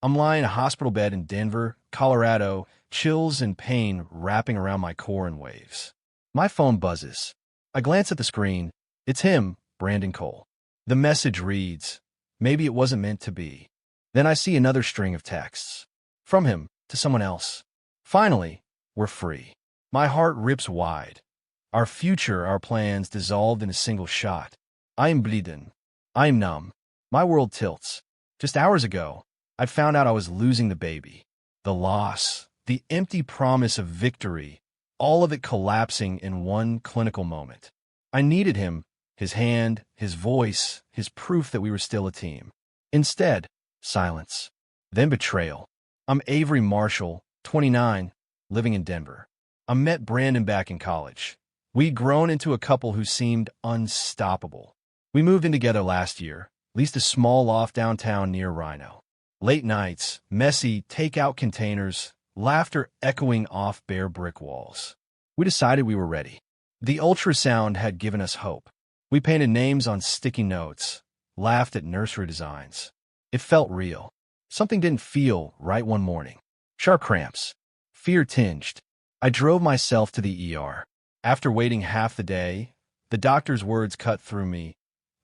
I'm lying in a hospital bed in Denver, Colorado, chills and pain wrapping around my core in waves. My phone buzzes. I glance at the screen. It's him, Brandon Cole. The message reads, "Maybe it wasn't meant to be." Then I see another string of texts. From him to someone else. Finally, we're free. My heart rips wide. Our future, our plans dissolved in a single shot. I am bleeding. I am numb. My world tilts. Just hours ago, I found out I was losing the baby. The loss, the empty promise of victory, all of it collapsing in one clinical moment. I needed him, his hand, his voice, his proof that we were still a team. Instead, silence. Then betrayal. I'm Avery Marshall, 29, living in Denver. I met Brandon back in college. We'd grown into a couple who seemed unstoppable. We moved in together last year, leased a small loft downtown near Rhino. Late nights, messy takeout containers, laughter echoing off bare brick walls. We decided we were ready. The ultrasound had given us hope. We painted names on sticky notes, laughed at nursery designs. It felt real. Something didn't feel right one morning. Sharp cramps. Fear-tinged. I drove myself to the ER. After waiting half the day, the doctor's words cut through me.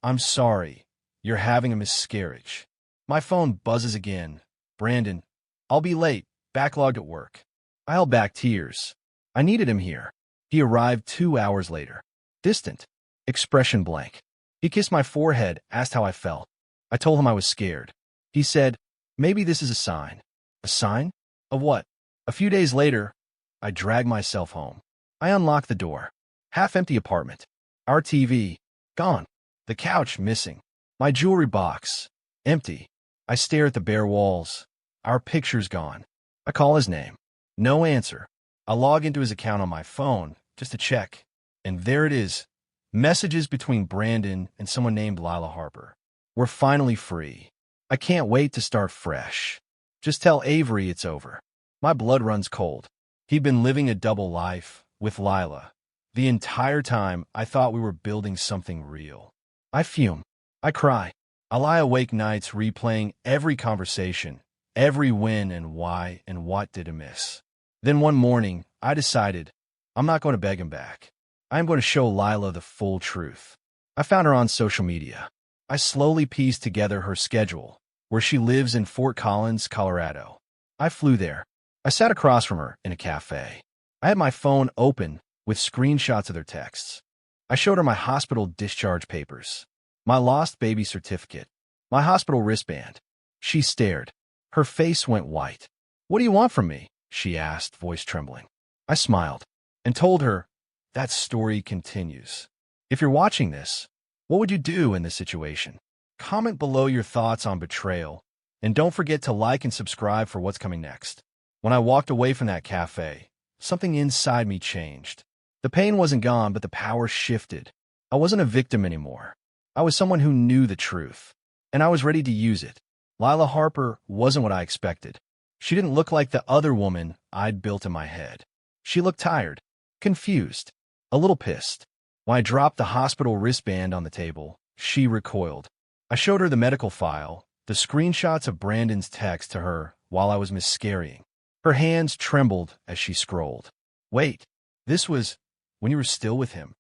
"I'm sorry. You're having a miscarriage." My phone buzzes again. "Brandon, I'll be late. Backlogged at work." I held back tears. I needed him here. He arrived 2 hours later. Distant. Expression blank. He kissed my forehead, asked how I felt. I told him I was scared. He said, "Maybe this is a sign." A sign? Of what? A few days later, I dragged myself home. I unlocked the door. Half-empty apartment. Our TV, gone. The couch, missing. My jewelry box, empty. I stare at the bare walls. Our pictures gone. I call his name. No answer. I log into his account on my phone, just to check. And there it is. Messages between Brandon and someone named Lila Harper. We're finally free. I can't wait to start fresh. Just tell Avery it's over. My blood runs cold. He'd been living a double life with Lila. The entire time, I thought we were building something real. I fume. I cry. I lie awake nights replaying every conversation, every win and why and what did I miss. Then one morning, I decided I'm not going to beg him back. I'm going to show Lila the full truth. I found her on social media. I slowly pieced together her schedule, where she lives in Fort Collins, Colorado. I flew there. I sat across from her in a cafe. I had my phone open with screenshots of their texts. I showed her my hospital discharge papers, my lost baby certificate, my hospital wristband. She stared. Her face went white. "What do you want from me?" she asked, voice trembling. I smiled and told her, "That story continues. If you're watching this, what would you do in this situation? Comment below your thoughts on betrayal, and don't forget to like and subscribe for what's coming next." When I walked away from that cafe, something inside me changed. The pain wasn't gone, but the power shifted. I wasn't a victim anymore. I was someone who knew the truth, and I was ready to use it. Lila Harper wasn't what I expected. She didn't look like the other woman I'd built in my head. She looked tired, confused, a little pissed. When I dropped the hospital wristband on the table, she recoiled. I showed her the medical file, the screenshots of Brandon's text to her while I was miscarrying. Her hands trembled as she scrolled. "Wait, this was when you were still with him.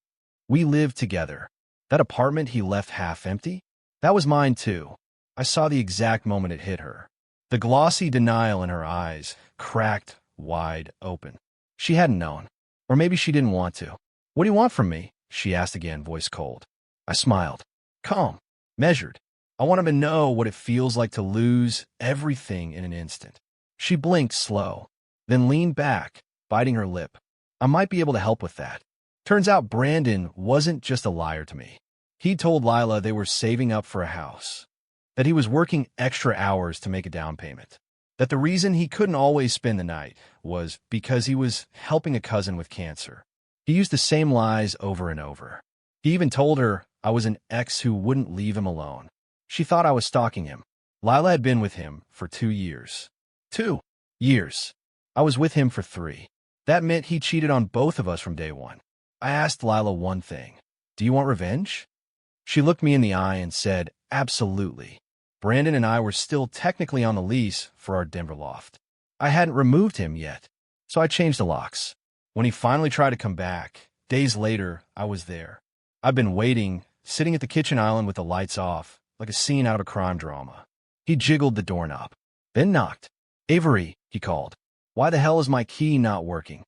We lived together. That apartment he left half empty? That was mine too." I saw the exact moment it hit her. The glossy denial in her eyes cracked wide open. She hadn't known. Or maybe she didn't want to. "What do you want from me?" she asked again, voice cold. I smiled. Calm. Measured. I want him to know what it feels like to lose everything in an instant. She blinked slow, then leaned back, biting her lip. I might be able to help with that. Turns out Brandon wasn't just a liar to me. He told Lila they were saving up for a house, that he was working extra hours to make a down payment, that the reason he couldn't always spend the night was because he was helping a cousin with cancer. He used the same lies over and over. He even told her I was an ex who wouldn't leave him alone. She thought I was stalking him. Lila had been with him for 2 years. 2 years. I was with him for 3. That meant he cheated on both of us from day one. I asked Lila one thing. "Do you want revenge?" She looked me in the eye and said, "Absolutely." Brandon and I were still technically on the lease for our Denver loft. I hadn't removed him yet, so I changed the locks. When he finally tried to come back, days later, I was there. I'd been waiting, sitting at the kitchen island with the lights off, like a scene out of a crime drama. He jiggled the doorknob, then knocked. "Avery," he called. "Why the hell is my key not working?"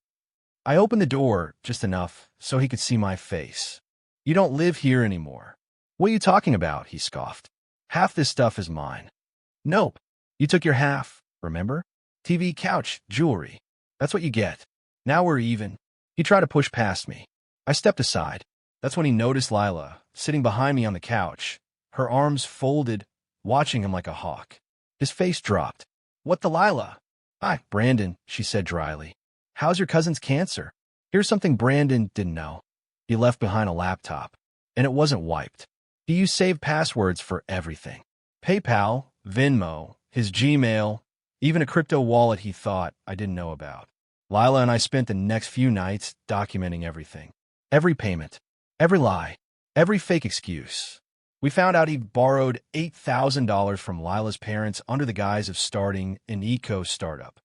I opened the door just enough so he could see my face. "You don't live here anymore." "What are you talking about?" he scoffed. "Half this stuff is mine." "Nope. You took your half, remember? TV, couch, jewelry. That's what you get. Now we're even." He tried to push past me. I stepped aside. That's when he noticed Lila, sitting behind me on the couch, her arms folded, watching him like a hawk. His face dropped. "What the Lila?" "Hi, Brandon," she said dryly. "How's your cousin's cancer?" Here's something Brandon didn't know. He left behind a laptop, and it wasn't wiped. He used saved passwords for everything. PayPal, Venmo, his Gmail, even a crypto wallet he thought I didn't know about. Lila and I spent the next few nights documenting everything. Every payment, every lie, every fake excuse. We found out he'd borrowed $8,000 from Lila's parents under the guise of starting an eco startup.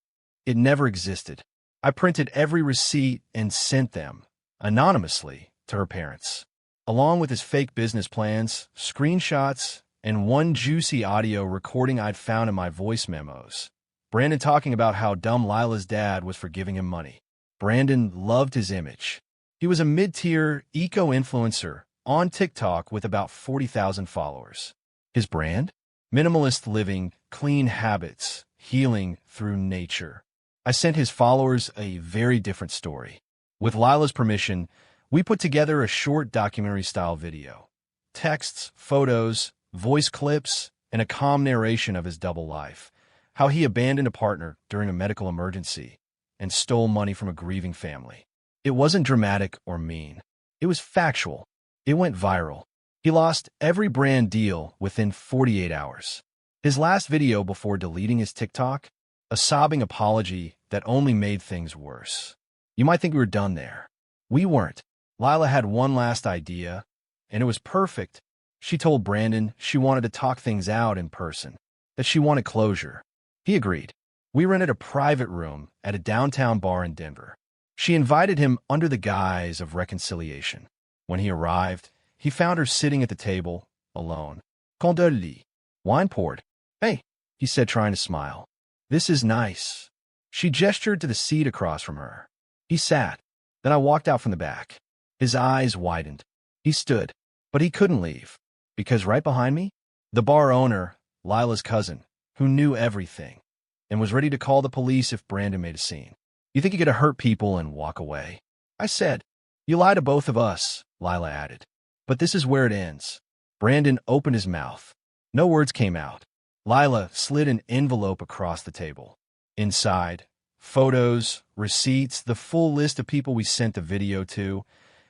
It never existed. I printed every receipt and sent them, anonymously, to her parents, along with his fake business plans, screenshots, and one juicy audio recording I'd found in my voice memos. Brandon talking about how dumb Lila's dad was for giving him money. Brandon loved his image. He was a mid-tier eco-influencer on TikTok with about 40,000 followers. His brand? Minimalist living, clean habits, healing through nature. I sent his followers a very different story. With Lila's permission, we put together a short documentary-style video. Texts, photos, voice clips, and a calm narration of his double life. How he abandoned a partner during a medical emergency and stole money from a grieving family. It wasn't dramatic or mean. It was factual. It went viral. He lost every brand deal within 48 hours. His last video before deleting his TikTok, a sobbing apology that only made things worse. You might think we were done there. We weren't. Lila had one last idea, and it was perfect. She told Brandon she wanted to talk things out in person, that she wanted closure. He agreed. We rented a private room at a downtown bar in Denver. She invited him under the guise of reconciliation. When he arrived, he found her sitting at the table, alone. Condolly. Wine poured. "Hey," he said, trying to smile. "This is nice." She gestured to the seat across from her. He sat. Then I walked out from the back. His eyes widened. He stood, but he couldn't leave, because right behind me, the bar owner, Lila's cousin, who knew everything, and was ready to call the police if Brandon made a scene. "You think you could hurt people and walk away?" I said. "You lie to both of us," Lila added. "But this is where it ends." Brandon opened his mouth. No words came out. Lila slid an envelope across the table. Inside, photos, receipts, the full list of people we sent the video to,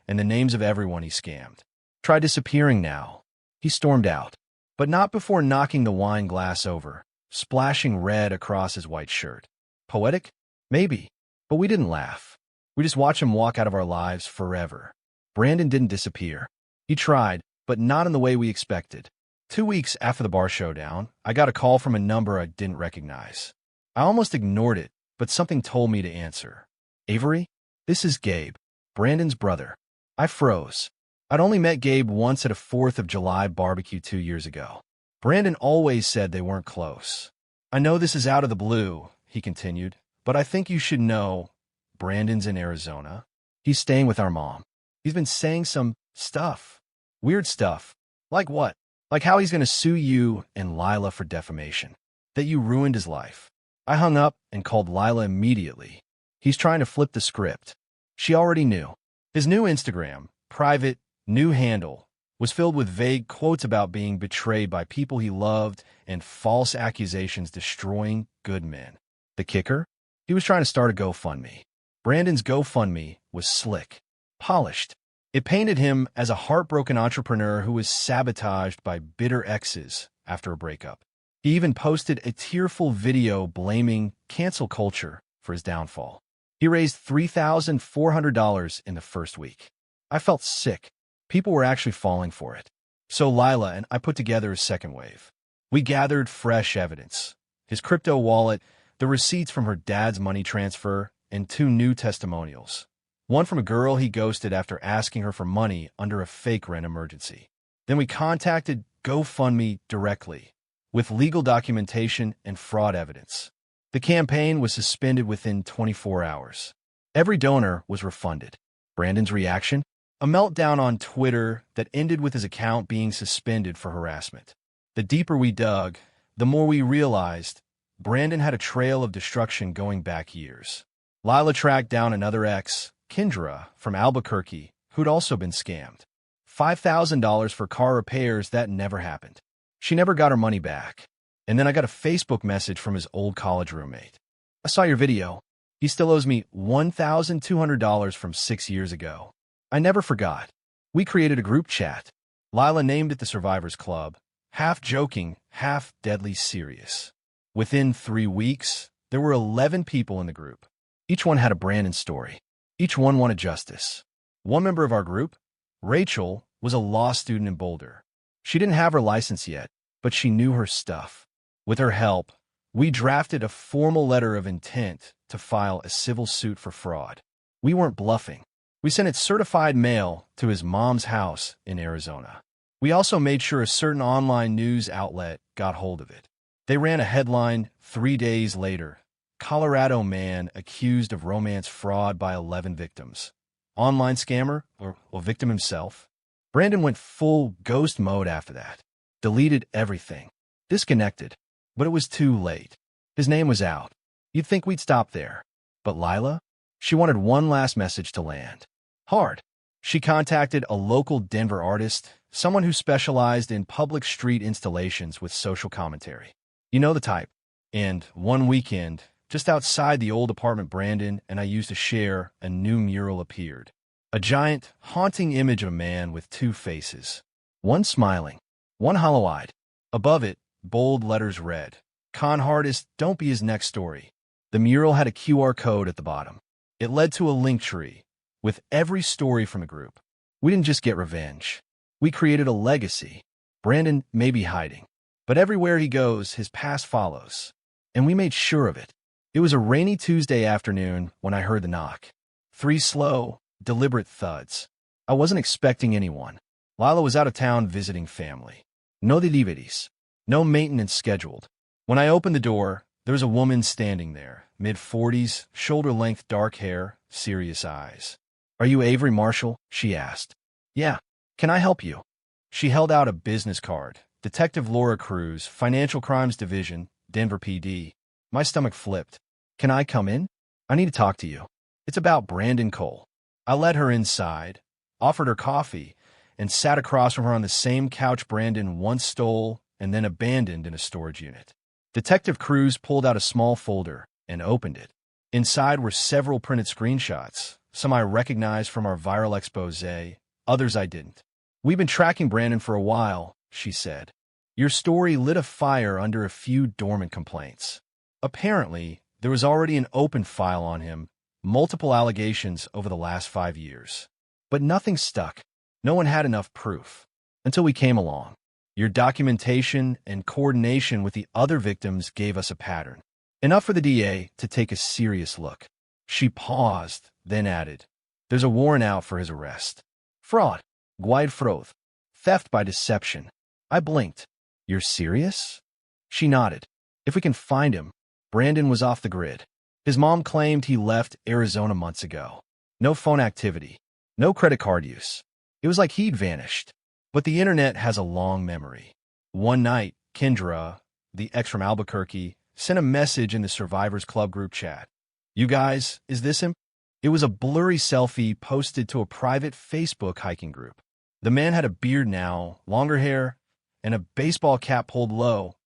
and the names of everyone he scammed. "Try disappearing now." He stormed out, but not before knocking the wine glass over, splashing red across his white shirt. Poetic? Maybe. But we didn't laugh. We just watched him walk out of our lives forever. Brandon didn't disappear. He tried, but not in the way we expected. 2 weeks after the bar showdown, I got a call from a number I didn't recognize. I almost ignored it, but something told me to answer. "Avery? This is Gabe, Brandon's brother." I froze. I'd only met Gabe once at a 4th of July barbecue 2 years ago. Brandon always said they weren't close. "I know this is out of the blue," he continued, "but I think you should know Brandon's in Arizona. He's staying with our mom. He's been saying some stuff. Weird stuff. Like what? Like how he's going to sue you and Lila for defamation. That you ruined his life." I hung up and called Lila immediately. He's trying to flip the script. She already knew. His new Instagram, private, new handle, was filled with vague quotes about being betrayed by people he loved and false accusations destroying good men. The kicker? He was trying to start a GoFundMe. Brandon's GoFundMe was slick, polished. It painted him as a heartbroken entrepreneur who was sabotaged by bitter exes after a breakup. He even posted a tearful video blaming cancel culture for his downfall. He raised $3,400 in the first week. I felt sick. People were actually falling for it. So Lila and I put together a second wave. We gathered fresh evidence: his crypto wallet, the receipts from her dad's money transfer, and 2 new testimonials. One from a girl he ghosted after asking her for money under a fake rent emergency. Then we contacted GoFundMe directly, with legal documentation and fraud evidence. The campaign was suspended within 24 hours. Every donor was refunded. Brandon's reaction? A meltdown on Twitter that ended with his account being suspended for harassment. The deeper we dug, the more we realized Brandon had a trail of destruction going back years. Lila tracked down another ex, Kendra, from Albuquerque, who'd also been scammed. $5,000 for car repairs that never happened. She never got her money back. And then I got a Facebook message from his old college roommate. I saw your video. He still owes me $1,200 from 6 years ago. I never forgot. We created a group chat. Lila named it the Survivors Club, half joking, half deadly serious. Within 3 weeks, there were 11 people in the group. Each one had a Brandon story. Each one wanted justice. One member of our group, Rachel, was a law student in Boulder. She didn't have her license yet, but she knew her stuff. With her help, we drafted a formal letter of intent to file a civil suit for fraud. We weren't bluffing. We sent it certified mail to his mom's house in Arizona. We also made sure a certain online news outlet got hold of it. They ran a headline 3 days later: Colorado man accused of romance fraud by 11 victims. Online scammer or victim himself? Brandon went full ghost mode after that. Deleted everything. Disconnected. But it was too late. His name was out. You'd think we'd stop there. But Lila? She wanted one last message to land. Hard. She contacted a local Denver artist, someone who specialized in public street installations with social commentary. You know the type. And one weekend, just outside the old apartment Brandon and I used to share, a new mural appeared. A giant, haunting image of a man with 2 faces. One smiling, one hollow-eyed. Above it, bold letters read, "Con artist, don't be his next story." The mural had a QR code at the bottom. It led to a link tree with every story from the group. We didn't just get revenge. We created a legacy. Brandon may be hiding, but everywhere he goes, his past follows. And we made sure of it. It was a rainy Tuesday afternoon when I heard the knock. 3 slow, deliberate thuds. I wasn't expecting anyone. Lila was out of town visiting family. No deliveries. No maintenance scheduled. When I opened the door, there was a woman standing there, mid-40s, shoulder-length dark hair, serious eyes. "Are you Avery Marshall?" she asked. "Yeah. Can I help you?" She held out a business card. Detective Laura Cruz, Financial Crimes Division, Denver PD. My stomach flipped. "Can I come in? I need to talk to you. It's about Brandon Cole." I led her inside, offered her coffee, and sat across from her on the same couch Brandon once stole and then abandoned in a storage unit. Detective Cruz pulled out a small folder and opened it. Inside were several printed screenshots, some I recognized from our viral expose, others I didn't. "We've been tracking Brandon for a while," she said. "Your story lit a fire under a few dormant complaints. Apparently, there was already an open file on him, multiple allegations over the last 5 years. But nothing stuck. No one had enough proof. Until we came along. Your documentation and coordination with the other victims gave us a pattern. Enough for the DA to take a serious look." She paused, then added, "There's a warrant out for his arrest. Fraud. Guide fraude. Theft by deception." I blinked. "You're serious?" She nodded. "If we can find him." Brandon was off the grid. His mom claimed he left Arizona months ago. No phone activity. No credit card use. It was like he'd vanished. But the internet has a long memory. One night, Kendra, the ex from Albuquerque, sent a message in the Survivors Club group chat. "You guys, is this him?" It was a blurry selfie posted to a private Facebook hiking group. The man had a beard now, longer hair, and a baseball cap pulled low.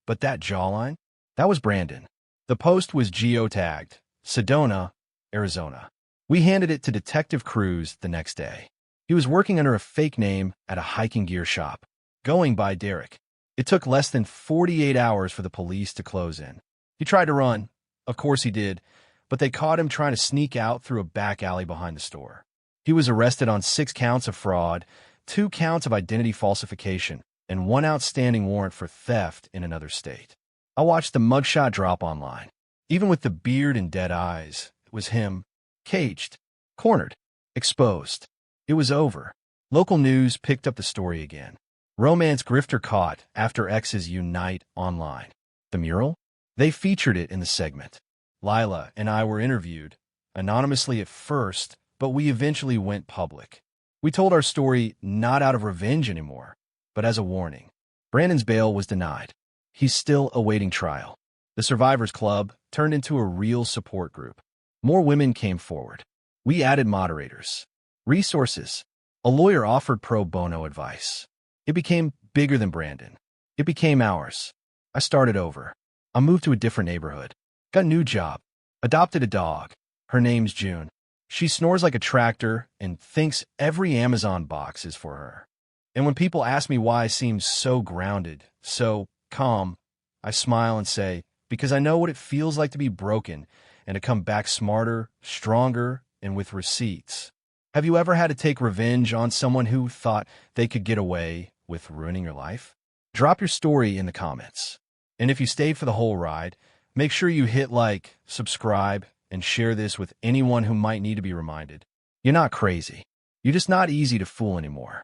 But that jawline? That was Brandon. The post was geotagged, Sedona, Arizona. We handed it to Detective Cruz the next day. He was working under a fake name at a hiking gear shop, going by Derek. It took less than 48 hours for the police to close in. He tried to run. Of course he did, but they caught him trying to sneak out through a back alley behind the store. He was arrested on 6 counts of fraud, 2 counts of identity falsification, and one outstanding warrant for theft in another state. I watched the mugshot drop online. Even with the beard and dead eyes, it was him, caged, cornered, exposed. It was over. Local news picked up the story again. Romance grifter caught after exes unite online. The mural? They featured it in the segment. Lila and I were interviewed, anonymously at first, but we eventually went public. We told our story not out of revenge anymore, but as a warning. Brandon's bail was denied. He's still awaiting trial. The Survivors Club turned into a real support group. More women came forward. We added moderators, resources. A lawyer offered pro bono advice. It became bigger than Brandon. It became ours. I started over. I moved to a different neighborhood. Got a new job. Adopted a dog. Her name's June. She snores like a tractor and thinks every Amazon box is for her. And when people ask me why I seem so grounded, so calm, I smile and say, because I know what it feels like to be broken and to come back smarter, stronger, and with receipts. Have you ever had to take revenge on someone who thought they could get away with ruining your life? Drop your story in the comments. And if you stayed for the whole ride, make sure you hit like, subscribe, and share this with anyone who might need to be reminded. You're not crazy. You're just not easy to fool anymore.